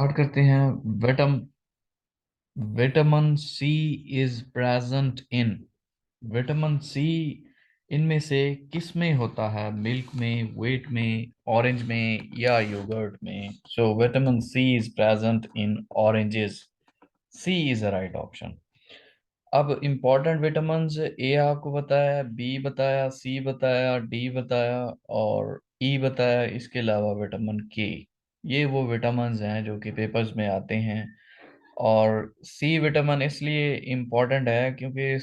Start करते हैं। Vitamin C is present in. Vitamin C इनमें से किस में होता है? मिल्क में, व्हीट में, ऑरेंज में या योगर्ट में? So vitamin C is present in oranges. C is the right option. अब इंपॉर्टेंट विटामिन, ए आपको बताया, बी बताया, सी बताया, डी बताया और ई बताया। इसके अलावा विटामिन के। ये वो विटामिन हैं जो कि पेपर्स में आते हैं। और सी विटामिन इसलिए इम्पोर्टेंट है क्योंकि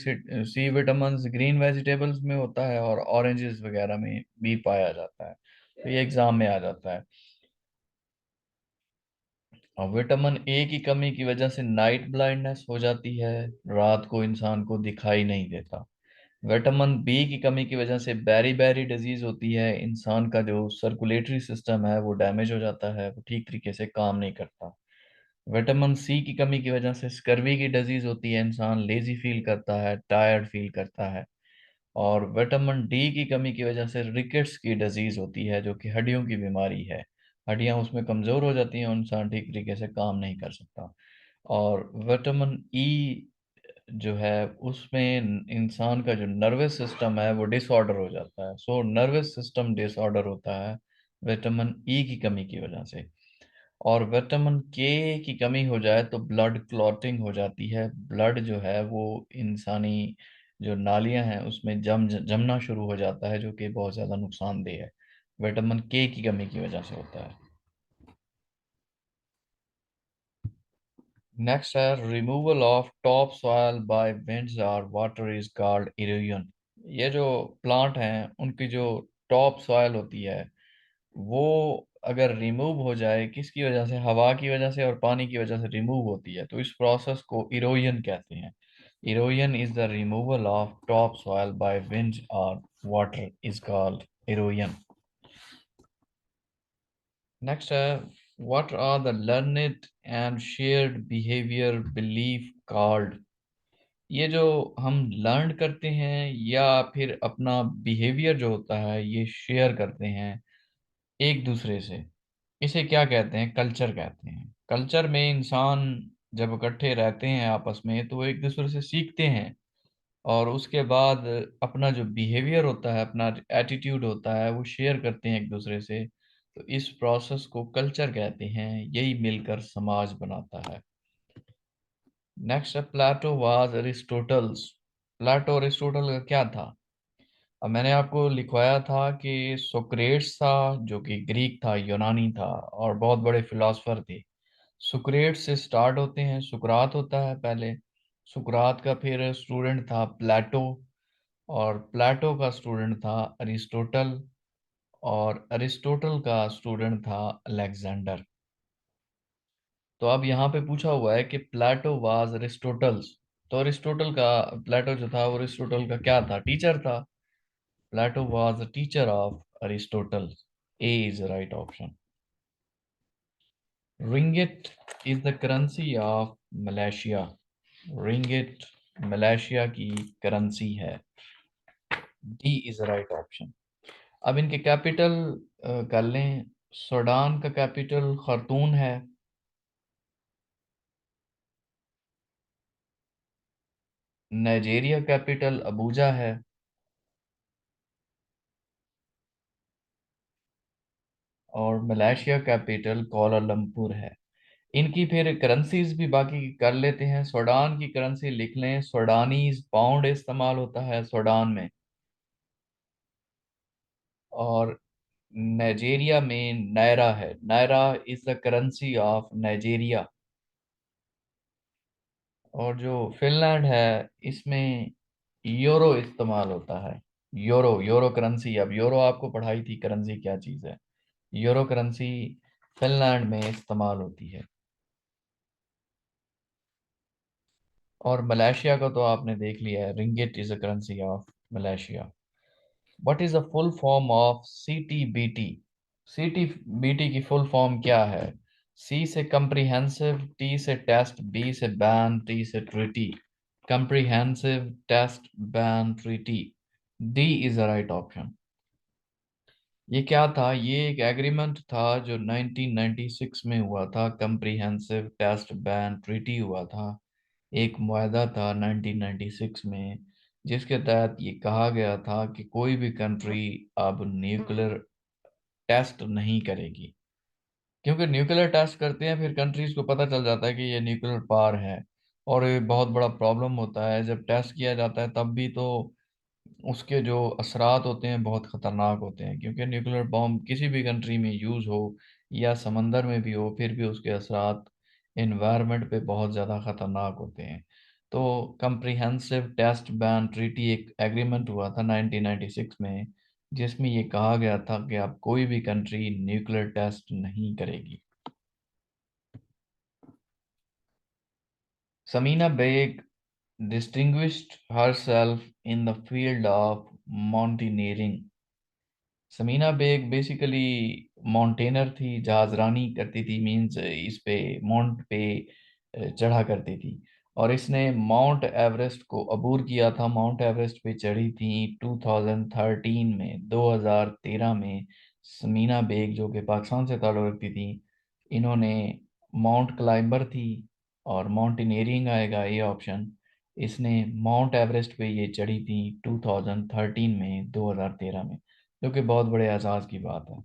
सी विटामिन ग्रीन वेजिटेबल्स में होता है और ऑरेंजेस वगैरह में भी पाया जाता है। तो ये एग्जाम में आ जाता है। और विटामिन ए की कमी की वजह से नाइट ब्लाइंडनेस हो जाती है, रात को इंसान को दिखाई नहीं देता। विटामिन बी की कमी की वजह से बैरी बैरी डिजीज होती है, इंसान का जो सर्कुलेटरी सिस्टम है वो डैमेज हो जाता है, वो ठीक तरीके से काम नहीं करता। विटामिन सी की कमी की वजह से स्कर्वी की डिजीज होती है, इंसान लेजी फील करता है, टायर्ड फील करता है। और विटामिन डी की कमी की वजह से रिकेट्स की डिजीज होती है जो कि हड्डियों की बीमारी है। हड्डियां उसमें कमजोर हो जाती हैं और इंसान ठीक तरीके से काम नहीं कर सकता। और विटामिन ई जो है उसमें इंसान का जो नर्वस सिस्टम है वो डिसऑर्डर हो जाता है। सो नर्वस सिस्टम डिसऑर्डर होता है विटामिन ई की कमी की वजह से। और विटामिन के की कमी हो जाए तो ब्लड क्लॉटिंग हो जाती है, ब्लड जो है वो इंसानी जो नालियां हैं उसमें जमना शुरू हो जाता है, जो कि बहुत ज़्यादा नुकसानदेह है। विटामिन के की कमी की वजह से होता है। नेक्स्ट है removal of top soil bye winds और वाटर इज कॉल्ड इरोजन। ये जो प्लांट हैं उनकी जो टॉप सॉइल होती है वो अगर रिमूव हो जाए, किसकी वजह से? हवा की वजह से और पानी की वजह से रिमूव होती है, तो इस प्रोसेस को इरोजन कहते हैं। Erosion is the removal of top soil by wind और water is called erosion. Next है what are the learned and shared behaviour belief called. ये जो हम लर्न करते हैं या फिर अपना बिहेवियर जो होता है ये शेयर करते हैं एक दूसरे से, इसे क्या कहते हैं? कल्चर कहते हैं। कल्चर में इंसान जब इकट्ठे रहते हैं आपस में तो वो एक दूसरे से सीखते हैं और उसके बाद अपना जो बिहेवियर होता है, अपना एटीट्यूड होता है वो शेयर करते हैं एक दूसरे से। तो इस प्रोसेस को कल्चर कहते हैं, यही मिलकर समाज बनाता है। नेक्स्ट है प्लेटो वाज अरिस्टोटल्स। प्लेटो अरिस्टोटल का क्या था? अब मैंने आपको लिखवाया था कि सोक्रेट्स था जो कि ग्रीक था, यूनानी था और बहुत बड़े फिलोसफर थे। सुक्रेट से स्टार्ट होते हैं, सुकरात होता है पहले। सुकरात का फिर स्टूडेंट था प्लेटो और प्लेटो का स्टूडेंट था अरिस्टोटल और अरिस्टोटल का स्टूडेंट था अलेक्जेंडर। तो अब यहाँ पे पूछा हुआ है कि प्लेटो वाज अरिस्टोटल्स। तो अरिस्टोटल का, प्लेटो जो था वो अरिस्टोटल का क्या था? टीचर था। Plato was a teacher of Aristotle. A is the right option. Ringgit is the currency of Malaysia. Ringgit Malaysia की करेंसी है। D is the right option. अब इनके कैपिटल कर लें। सूडान का कैपिटल खर्तून है। नाइजीरिया कैपिटल अबूजा है। और मलेशिया कैपिटल कोलालमपुर है। इनकी फिर करेंसीज भी बाकी की कर लेते हैं। सूडान की करेंसी लिख लें, सूडानीज पाउंड इस्तेमाल होता है सूडान में। और नाइजीरिया में नायरा है। Naira is the currency of Nigeria. और जो फिनलैंड है इसमें यूरो इस्तेमाल होता है। Euro, euro currency. अब यूरो आपको पढ़ाई थी करेंसी क्या चीज़ है। यूरो करेंसी फिनलैंड में इस्तेमाल होती है। और मलेशिया का तो आपने देख लिया है, ringgit is a currency of Malaysia. What is the full form of CTBT? CTBT की फुल फॉर्म क्या है? सी से कंप्रीहेंसिव, टी से टेस्ट, बी से बैन, टी से treaty. comprehensive test ban treaty. D is the right option. ये क्या था? ये एक एग्रीमेंट था जो 1996 में हुआ था। कंप्रिहेंसिव टेस्ट बैन ट्रीटी हुआ था। एक मुआहदा था 1996 में, जिसके तहत ये कहा गया था कि कोई भी कंट्री अब न्यूक्लियर टेस्ट नहीं करेगी। क्योंकि न्यूक्लियर टेस्ट करते हैं, फिर कंट्रीज को पता चल जाता है कि ये न्यूक्लियर पावर है। और ये बहुत बड़ा प्रॉब्लम होता है, जब टेस्ट किया जाता है तब भी तो उसके जो असरात होते हैं बहुत ख़तरनाक होते हैं। क्योंकि न्यूक्लियर बॉम्ब किसी भी कंट्री में यूज़ हो या समंदर में भी हो, फिर भी उसके असरात इन्वायरमेंट पे बहुत ज़्यादा ख़तरनाक होते हैं। तो कंप्रिहेंसिव टेस्ट बैन ट्रीटी एक एग्रीमेंट हुआ था 1996 में, जिसमें ये कहा गया था कि अब कोई भी कंट्री न्यूक्लियर टेस्ट नहीं करेगी। Samina Baig distinguished herself in the field of mountaineering। Samina Baig basically mountaineer थी, जहाजरानी करती थी, मींस इस पे माउंट पे चढ़ा करती थी। और इसने माउंट एवरेस्ट को अबूर किया था। माउंट एवरेस्ट पे चढ़ी थी 2013 में, 2013 में। समीना बेग जो कि पाकिस्तान से ताल्लुक़ रखती थी, इन्होंने माउंट क्लाइंबर थी, और माउंटेनियरिंग आएगा ये ऑप्शन। इसने माउंट एवरेस्ट पे ये चढ़ी थी 2013 में, 2013 में, जो कि बहुत बड़े एजाज की बात है।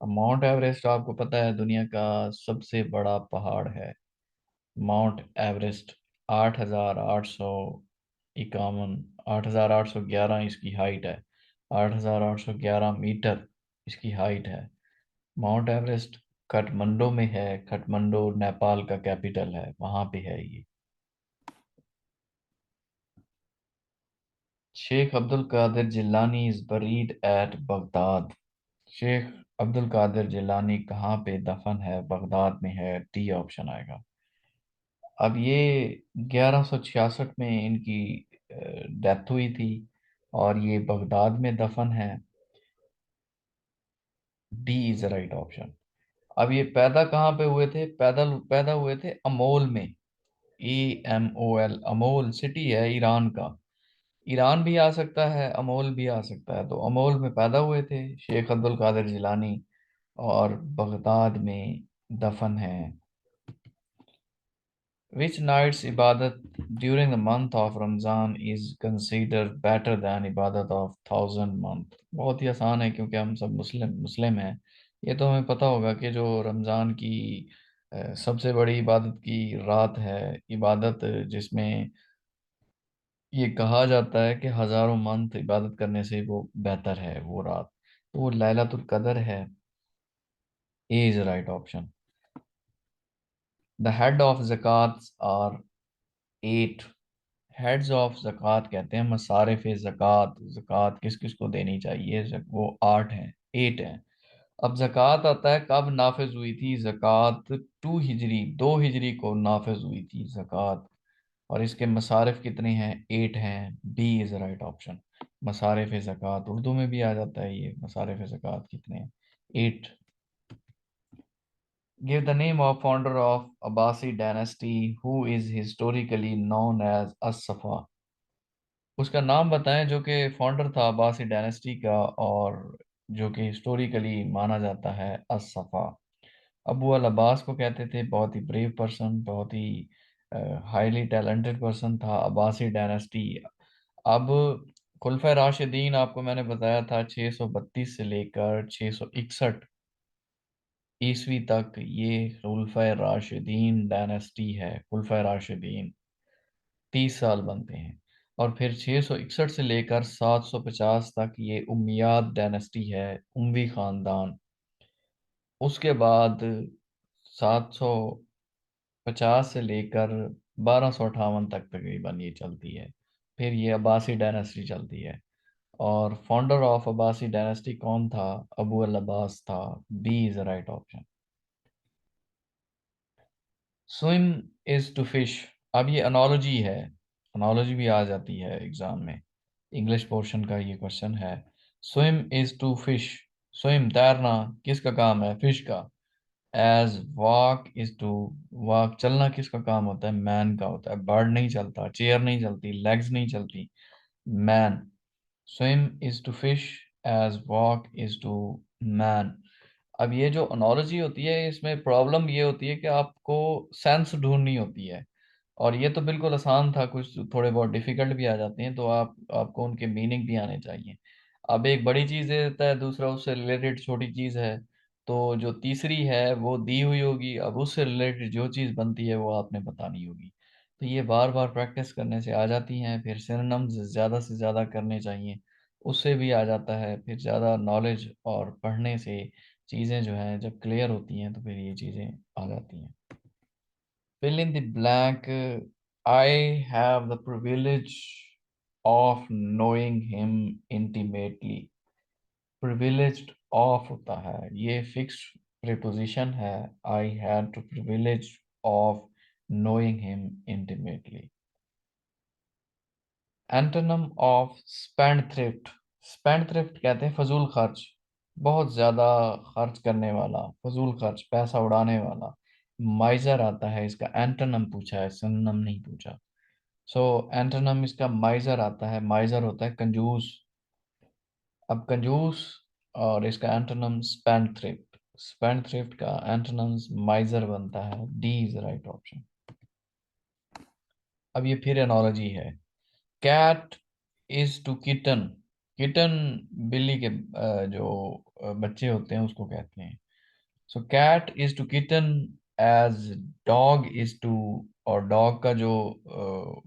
अब माउंट एवरेस्ट आपको पता है दुनिया का सबसे बड़ा पहाड़ है। माउंट एवरेस्ट 8,851, 8,811 इसकी हाइट है। 8,811 मीटर इसकी हाइट है। माउंट एवरेस्ट काठमांडू में है। काठमांडू नेपाल का कैपिटल है, वहां पे है ये। Sheikh Abdul Qadir Jilani is buried at Baghdad. Sheikh Abdul Qadir Jilani कहाँ पे दफन है? बगदाद में है, डी ऑप्शन आएगा। अब ये 1166 में इनकी डेथ हुई थी, और ये बगदाद में दफन है। D is right option. अब ये पैदा कहाँ पे हुए थे? पैदा हुए थे अमोल में। AMOL, अमोल सिटी है ईरान का। ईरान भी आ सकता है, अमोल भी आ सकता है। तो अमोल में पैदा हुए थे शेख अब्दुल कादिर जिलानी, और बगदाद में दफन है। Which night's ibadat during the month of Ramadan is considered better than ibadat of thousand month? बहुत ही आसान है, क्योंकि हम सब मुस्लिम मुस्लिम हैं। ये तो हमें पता होगा कि जो रमज़ान की सबसे बड़ी इबादत की रात है, इबादत जिसमें ये कहा जाता है कि हजारों मंथ इबादत करने से वो बेहतर है वो रात, तो वो लैलतुल कदर है। A is right option. The head of ज़कात आर 8। हेड्स ऑफ ज़कात कहते हैं मसारिफ ज़कात। ज़कात किस किस को देनी चाहिए? वो 8 हैं, 8 हैं। अब ज़कात आता है कब नाफिज हुई थी? ज़कात 2 हिजरी, 2 हिजरी को नाफिज हुई थी ज़कात। और इसके मसारिफ कितने हैं? 8 हैं। B is right option. मसारिफ ज़कात उर्दू में भी आ जाता है ये। मसारिफ ज़कात कितने हैं? 8। Give the name of founder of अब्बासी dynasty who is historically known as अस-सफ़ा। उसका नाम बताएं जो कि फाउंडर था अब्बासी डायनेस्टी का, और जो कि हिस्टोरिकली माना जाता है अस-सफ़ा। अबू अल अब्बास को कहते थे। बहुत ही ब्रेव पर्सन, बहुत ही हाईली टैलेंटेड पर्सन था अब्बासी डायनेस्टी। अब खुलफा राशिदीन आपको मैंने बताया था 632 से लेकर 661 ईस्वी तक ये खुलफा राशिदीन डायनेस्टी है। खुलफा राशिदीन 30 साल बनते हैं। और फिर 661 से लेकर 750 तक ये उम्मयाद डायनेस्टी है, उम्वी खानदान। उसके बाद 750 से लेकर 1258 तक तकरीबन ये चलती है। फिर ये अब्बासी डायनेस्टी चलती है। और फाउंडर ऑफ अब्बासी डायनेस्टी कौन था? अबू अल अब्बास था। B is right option. Swim is to fish. अब ये अनोलॉजी है। अनोलॉजी भी आ जाती है एग्जाम में। इंग्लिश पोर्शन का ये क्वेश्चन है। Swim is to fish. Swim तैरना किसका काम है? फिश का। As walk is to walk, चलना किसका काम होता है? मैन का होता है। बर्ड नहीं चलता, चेयर नहीं चलती, लेग्स नहीं चलती। Man. Swim is to fish as walk is to man। अब ये जो अनोलॉजी होती है इसमें प्रॉब्लम ये होती है कि आपको सेंस ढूंढनी होती है, और ये तो बिल्कुल आसान था, कुछ थोड़े बहुत डिफिकल्ट भी आ जाते हैं, तो आपको उनके मीनिंग भी आने चाहिए। अब एक बड़ी चीज दे देता है, दूसरा उससे रिलेटेड छोटी चीज है, तो जो तीसरी है वो दी हुई होगी, अब उससे रिलेटेड जो चीज बनती है वो आपने बतानी होगी। तो ये बार बार प्रैक्टिस करने से आ जाती हैं। फिर सिनोनिम्स ज्यादा से ज्यादा करने चाहिए, उससे भी आ जाता है। फिर ज्यादा नॉलेज और पढ़ने से चीजें जो हैं जब क्लियर होती हैं तो फिर ये चीजें आ जाती हैं। Fill in the blank. I have the privilege of knowing him intimately. Privileged of होता है, ये fixed preposition है। I had the privilege of knowing him intimately. Antonym of spendthrift। spendthrift कहते हैं फजूल खर्च, बहुत ज्यादा खर्च करने वाला, फजूल खर्च, पैसा उड़ाने वाला। माइजर आता है, इसका एंटोनम पूछा है, सिनोनिम नहीं पूछा। सो एंटोनम इसका माइजर आता है, माइजर होता है कंजूस। अब कंजूस और इसका एंटोनम spendthrift, spendthrift का एंटोनम माइजर बनता है। D is right option. अब ये फिर एनोलॉजी है। Cat is to kitten. Kitten बिल्ली के जो बच्चे होते हैं उसको कहते हैं। So cat is to kitten as dog is to, और डॉग का जो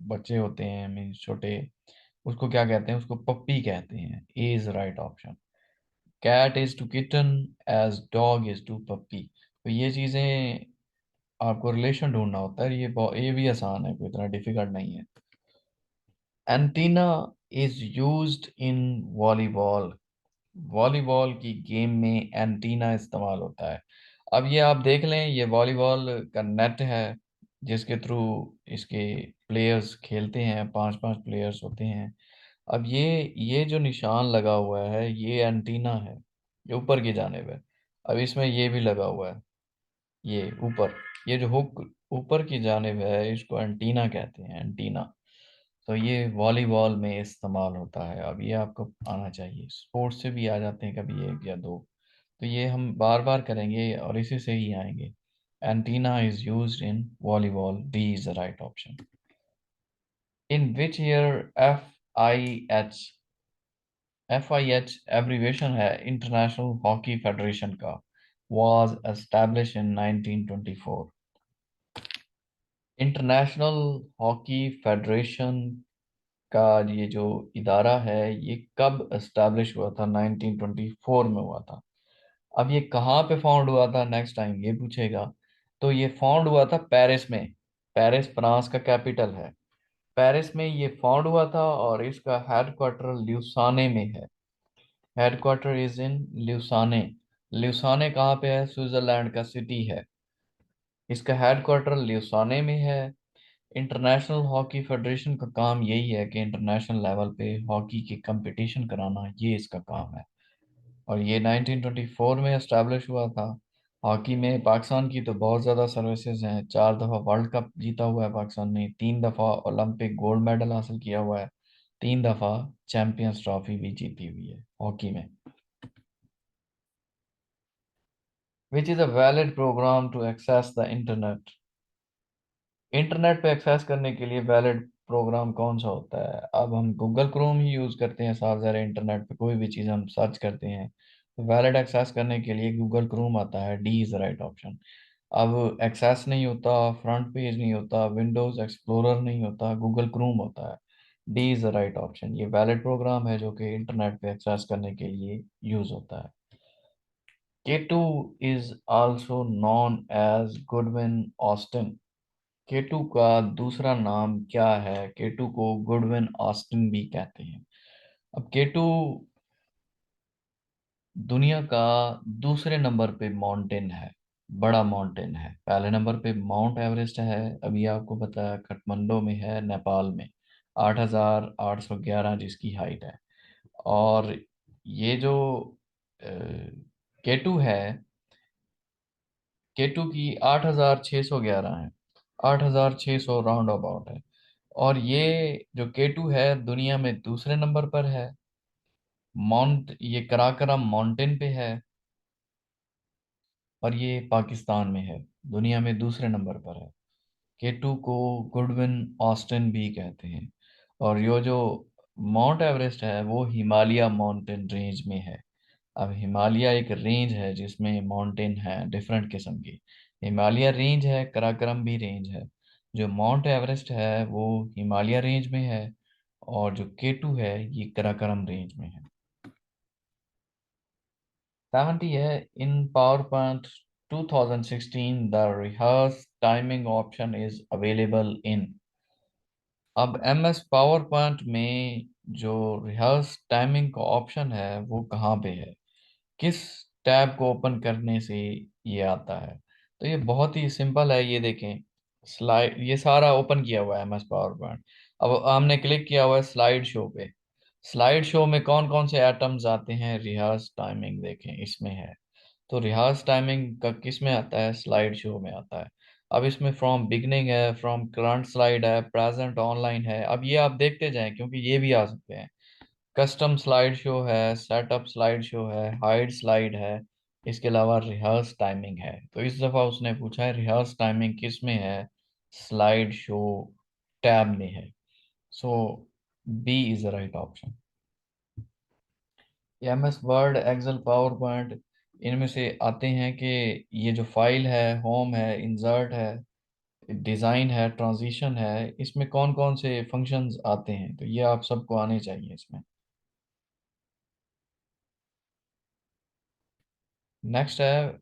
बच्चे होते हैं मीन छोटे, उसको क्या कहते हैं, उसको पप्पी कहते हैं। A is right option. Cat is to kitten as dog is to puppy. तो ये चीजें आपको रिलेशन ढूंढना होता है, ये भी आसान है, कोई इतना डिफिकल्ट नहीं है। Antenna is used in volleyball. Volleyball की गेम में एंटीना इस्तेमाल होता है। अब ये आप देख लें, ये वॉलीबॉल का नेट है जिसके थ्रू इसके प्लेयर्स खेलते हैं, पांच पांच प्लेयर्स होते हैं। अब ये जो निशान लगा हुआ है ये एंटीना है, ये ऊपर की जानिब है। अब इसमें ये भी लगा हुआ है, ये ऊपर, ये जो हुक ऊपर की जानिब है इसको एंटीना कहते हैं, एंटीना। तो ये वॉलीबॉल में इस्तेमाल होता है। अब ये आपको आना चाहिए, स्पोर्ट्स से भी आ जाते हैं कभी एक या दो, तो ये हम बार बार करेंगे और इसी से ही आएंगे। Antenna is used in volleyball, D is the right option. In which year FIH, FIH abbreviation है इंटरनेशनल हॉकी फेडरेशन का, was established in 1924। International hockey federation का ये जो इदारा है ये कब एस्टेब्लिश हुआ था? 1924 में हुआ था। अब ये कहाँ पे फाउंड हुआ था, नेक्स्ट टाइम ये पूछेगा। तो ये फाउंड हुआ था पेरिस में। पेरिस फ्रांस का कैपिटल है। पेरिस में ये फाउंड हुआ था और इसका हेडक्वार्टर ल्यूसाने में है। Headquarter is in ल्यूसाने। ल्यूसाने कहाँ पे है? स्विट्जरलैंड का सिटी है। इसका हेडक्वार्टर ल्यूसाने में है। इंटरनेशनल हॉकी फेडरेशन का काम यही है कि इंटरनेशनल लेवल पे हॉकी की कंपटीशन कराना, ये इसका काम है। और ये 1924 में एस्टेब्लिश हुआ था। हॉकी में पाकिस्तान की तो बहुत ज़्यादा सर्विसेज हैं। 4 दफ़ा वर्ल्ड कप जीता हुआ है पाकिस्तान ने, 3 दफ़ा ओलंपिक गोल्ड मेडल हासिल किया हुआ है, 3 दफ़ा चैंपियंस ट्रॉफी भी जीती हुई है हॉकी में। Which is a valid program to access the internet. Internet पे एक्सेस करने के लिए वैलिड प्रोग्राम कौन सा होता है? अब हम गूगल क्रोम ही यूज़ करते हैं साफ ज़ाहिर, इंटरनेट पे कोई भी चीज़ हम सर्च करते हैं तो वैलिड एक्सेस करने के लिए गूगल क्रोम आता है। D is the right option. अब एक्सेस नहीं होता, फ्रंट पेज नहीं होता, विंडोज़ एक्सप्लोरर नहीं होता, गूगल क्रोम होता है। D is the right option. ये वैलिड प्रोग्राम है जो कि इंटरनेट पे एक्सेस करने के लिए यूज़ होता है। K2 is also known as Goodwin Austen। केटू का दूसरा नाम क्या है? केटू को गुडविन ऑस्टिन भी कहते हैं। अब केटू दुनिया का दूसरे नंबर पे माउंटेन है, बड़ा माउंटेन है। पहले नंबर पे माउंट एवरेस्ट है, अभी आपको पता है, काठमांडू में है, नेपाल में, 8,811 जिसकी हाइट है। और ये जो केटू है, केटू की 8,611 है, 8,600 राउंड अबाउट है। और ये जो केटू है दुनिया में दूसरे नंबर पर है, माउंट ये कराकरम माउंटेन पे है, और ये पाकिस्तान में है, दुनिया में दूसरे नंबर पर है। केटू को गुडविन ऑस्टिन भी कहते हैं। और ये जो माउंट एवरेस्ट है वो हिमालय माउंटेन रेंज में है। अब हिमालय एक रेंज है जिसमें माउंटेन है डिफरेंट किस्म की। हिमालय रेंज है, कराकरम भी रेंज है। जो माउंट एवरेस्ट है वो हिमालय रेंज में है, और जो केटू है ये कराकरम रेंज में है। 70 है। In PowerPoint 2016 the rehearse timing option is available in. अब एम एस पावर पॉइंट में जो रिहर्स टाइमिंग का ऑप्शन है वो कहाँ पे है, किस टैब को ओपन करने से ये आता है? तो ये बहुत ही सिंपल है, ये देखें। स्लाइड, ये सारा ओपन किया हुआ है एम एस पावर पॉइंट। अब हमने क्लिक किया हुआ है स्लाइड शो पे। स्लाइड शो में कौन कौन से एटम्स आते हैं, रिहर्स टाइमिंग देखें इसमें है। तो रिहर्स टाइमिंग का किस में आता है, स्लाइड शो में आता है। अब इसमें फ्रॉम बिगनिंग है, फ्रॉम करंट स्लाइड है, प्रेजेंट ऑनलाइन है। अब ये आप देखते जाएं क्योंकि ये भी आ सकते हैं। कस्टम स्लाइड शो है, सेटअप स्लाइड शो है, हाइड स्लाइड है, इसके अलावा रिहर्स टाइमिंग है। तो इस दफ़ा उसने पूछा है रिहर्स टाइमिंग किस में है, स्लाइड शो टैब में है। So B is the right option. M S Word, Excel, PowerPoint, इनमें से आते हैं कि ये जो फाइल है, होम है, इंसर्ट है, डिज़ाइन है, ट्रांजिशन है, इसमें कौन कौन से फंक्शंस आते हैं? तो ये आप सबको आने चाहिए इसमें। नेक्स्ट है,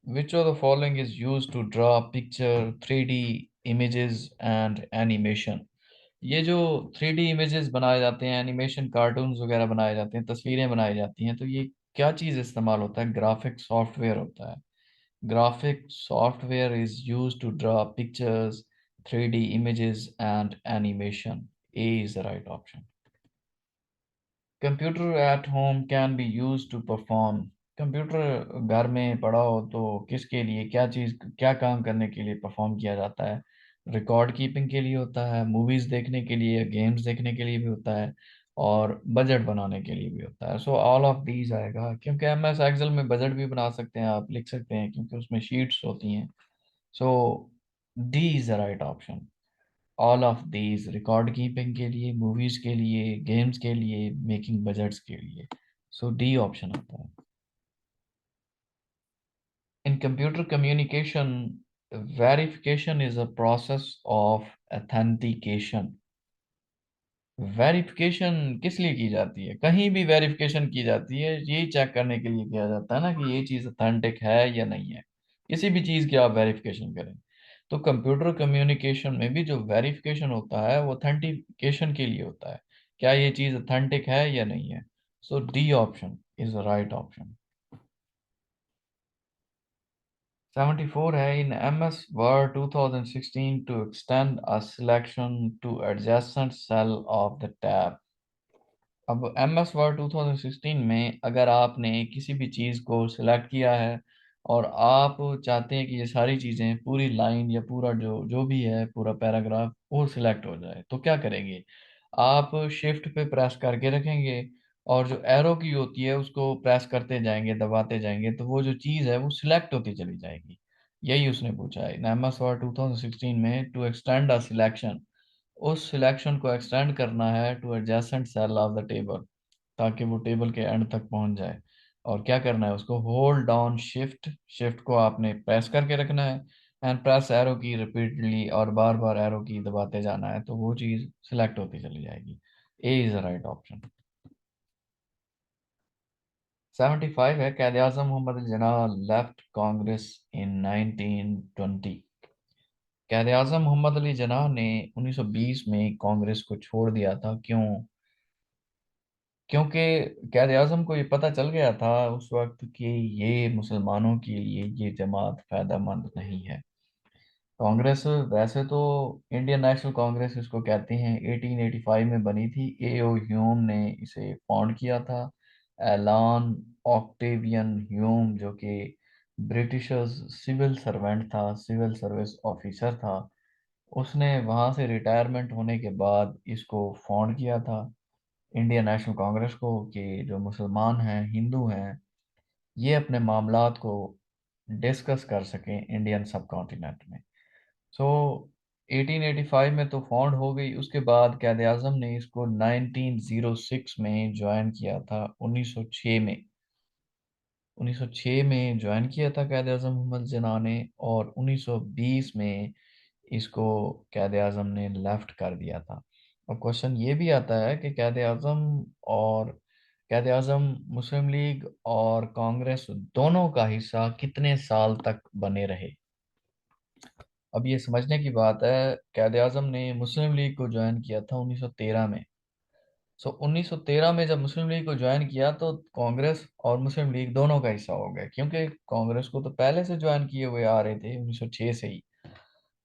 which of the following is use to draw picture, 3D images and animation. ये जो 3D इमेजेस बनाए जाते हैं, एनिमेशन कार्टून्स वगैरह बनाए जाते हैं, तस्वीरें बनाई जाती हैं, तो ये क्या चीज़ इस्तेमाल होता है? ग्राफिक सॉफ्टवेयर होता है। Graphic software is used to draw pictures, 3D images, and animation. A is the right option. Computer at home can be used to perform. Computer घर में पड़ा हो तो किसके लिए, क्या चीज़, क्या काम करने के लिए परफॉर्म किया जाता है? रिकॉर्ड कीपिंग के लिए होता है, मूवीज़ देखने के लिए, गेम्स देखने के लिए भी होता है, और बजट बनाने के लिए भी होता है। सो ऑल ऑफ दीज आएगा, क्योंकि एम एस एक्सेल में बजट भी बना सकते हैं, आप लिख सकते हैं क्योंकि उसमें शीट्स होती हैं। So D is the right option. All of these, record keeping के लिए, मूवीज के लिए, गेम्स के लिए, मेकिंग बजट्स के लिए। सो डी ऑप्शन आता है। इन computer communication, verification is a process of authentication. Verification किस लिए की जाती है? कहीं भी वेरिफिकेशन की जाती है यही चेक करने के लिए किया जाता है ना कि ये चीज़ ऑथेंटिक है या नहीं है। किसी भी चीज़ की आप वेरिफिकेशन करें, तो कंप्यूटर कम्युनिकेशन में भी जो वेरिफिकेशन होता है वो ऑथेंटिकेशन के लिए होता है। क्या ये चीज़ ऑथेंटिक है या नहीं है? So D option is the right option. 74 है। In M S word 2016 to extend a selection to adjacent cell of the tab. अब एम एस वर्ड 2016 में अगर आपने किसी भी चीज़ को सिलेक्ट किया है और आप चाहते हैं कि ये सारी चीज़ें, पूरी लाइन या पूरा जो जो भी है, पूरा पैराग्राफ वो सिलेक्ट हो जाए, तो क्या करेंगे? आप शिफ्ट पे प्रेस करके रखेंगे, और जो एरो की होती है उसको प्रेस करते जाएंगे, दबाते जाएंगे, तो वो जो चीज़ है वो सिलेक्ट होती चली जाएगी। यही उसने पूछा है इन एम एस वर्ड 2016 में, टू एक्सटेंड अ सिलेक्शन, उस सिलेक्शन को एक्सटेंड करना है to adjacent cell of the table, ताकि वो टेबल के एंड तक पहुंच जाए। और क्या करना है उसको, होल्ड डाउन शिफ्ट, शिफ्ट को आपने प्रेस करके रखना है, एंड प्रेस एरो की रिपीटली, और बार बार एरो की दबाते जाना है, तो वो चीज़ सिलेक्ट होती चली जाएगी। ए इज द राइट ऑप्शन। 75 है। कायद आज़म मोहम्मद अली जिन्ना लेफ्ट कांग्रेस इन 1920। कायद आज़म मोहम्मद अली जिन्ना ने 1920 में कांग्रेस को छोड़ दिया था, क्यों? क्योंकि कायद आज़म को ये पता चल गया था उस वक्त कि ये मुसलमानों के लिए ये जमात फायदेमंद नहीं है। कांग्रेस वैसे तो इंडियन नेशनल कांग्रेस इसको कहते हैं, 1885 में बनी थी। एओ ह्यूम ने इसे फाउंड किया था। एलान ऑक्टेवियन ह्यूम, जो कि ब्रिटिश सिविल सर्वेंट था, सिविल सर्विस ऑफिसर था, उसने वहां से रिटायरमेंट होने के बाद इसको फाउंड किया था। इंडियन नेशनल कांग्रेस को कि जो मुसलमान हैं, हिंदू हैं, ये अपने मामलात को डिस्कस कर सकें इंडियन सब कॉन्टिनेंट में। सो 1885 में तो फाउंड हो गई। उसके बाद कायद आज़म ने इसको 1906 में ज्वाइन किया था, 1906 में। 1906 में ज्वाइन किया था कायद आज़म मोहम्मद जिन्ना ने, और 1920 में इसको कायद आज़म ने लेफ्ट कर दिया था। और क्वेश्चन ये भी आता है कि कायद आज़म मुस्लिम लीग और कांग्रेस दोनों का हिस्सा कितने साल तक बने रहे। अब ये समझने की बात है, कायद आज़म ने मुस्लिम लीग को ज्वाइन किया था 1913 में। सो 1913 में जब मुस्लिम लीग को ज्वाइन किया तो कांग्रेस और मुस्लिम लीग दोनों का हिस्सा हो गया, क्योंकि कांग्रेस को तो पहले से ज्वाइन किए हुए आ रहे थे 1906 से ही।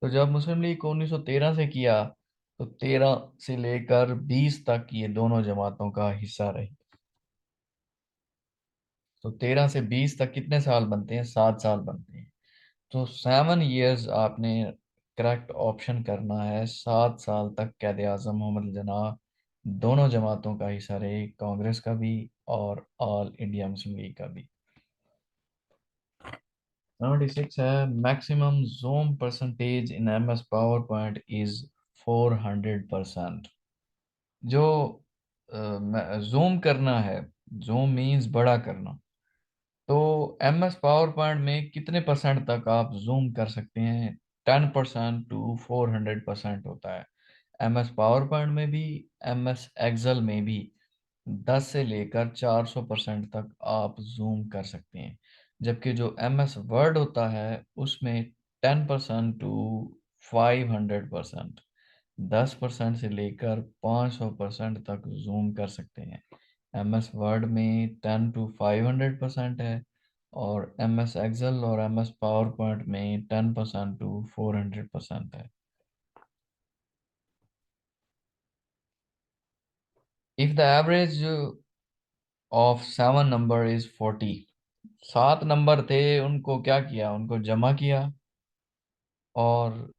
तो जब मुस्लिम लीग को 1913 से किया, तो 13 से लेकर 20 तक ये दोनों जमातों का हिस्सा रही। तो 13 से 20 तक कितने साल बनते हैं? 7 साल बनते हैं। तो 7 इयर्स आपने करेक्ट ऑप्शन करना है। 7 साल तक कैद आजम मोहम्मद जिन्ना दोनों जमातों का हिस्सा रहे, कांग्रेस का भी और ऑल इंडिया मुस्लिम लीग का भी। 76 है, maximum zoom percentage in M S PowerPoint is 400%। जो जूम करना है, जूम मीन्स बड़ा करना, तो एम एस पावर पॉइंट में कितने परसेंट तक आप जूम कर सकते हैं? 10% टू 400% होता है। एम एस पावर पॉइंट में भी, एम एस एक्सेल में भी 10 से लेकर 400% तक आप जूम कर सकते हैं। जबकि जो एम एस वर्ड होता है उसमें 10% टू 500%, 10% से लेकर 500% तक जूम कर सकते हैं। एम एस वर्ड में 10 to 500% है, और एम एस एक्सेल और एम एस पावर पॉइंट में 10% to 400% है। If the average of 7 number is 40, 7 number थे, उनको क्या किया? उनको जमा किया, और